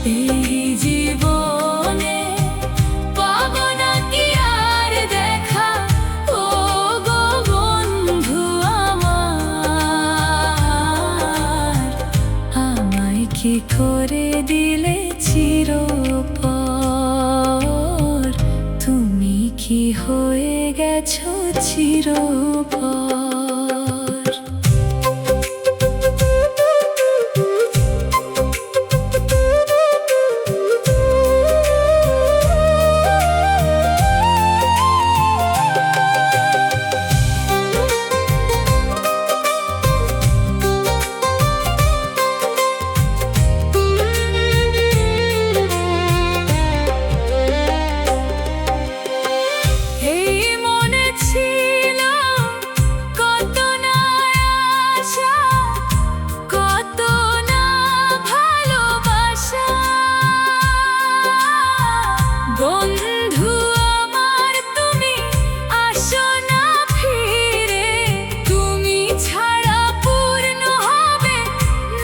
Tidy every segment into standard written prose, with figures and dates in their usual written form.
এই জীবনে পাবো না কি আর দেখা, ও গো বন্ধু আমার, আমায় কি করে দিলে চিরপর, তুমি কি হয়ে গেছো চিরপর। বন্ধু আমার তুমি আসো না ফিরে, তুমি ছাড়া পূর্ণ হবে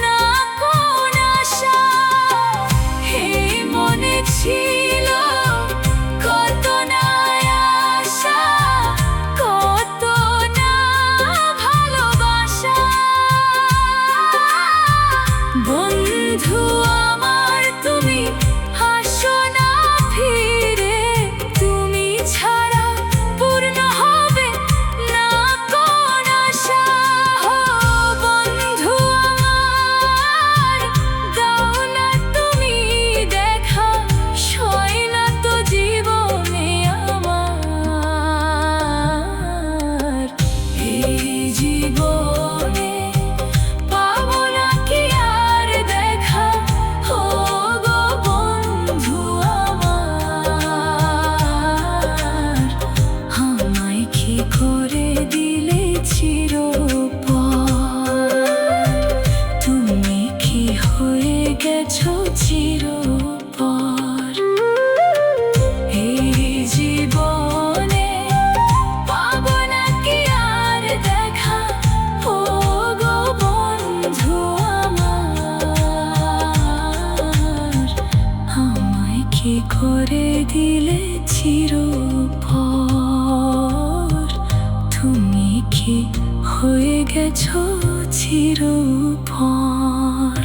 না কোন আশা। এই মনে ছিল কত না আশা, কত না ভালোবাসা। বন্ধু আমার তুমি আসো না ফিরে, তুমি ছাড়া পূর্ণ হবে না কোন আশা। বন্ধু আমার দাও না তুমি দেখা, সয় না তো জীবনে আমার। এই জীবনে পাবো না কি আর দেখা, ও গো বন্ধু আমার, আমায় কি করে দিলে চিরপর, তুমি কি হয়ে গেছো চিরপর। এই জীবনে পাবো না কি আর দেখা, ও গো বন্ধু আমার, আমায় কি করে দিলে চিরপর, তুমি কি হয়ে গেছো চিরপর।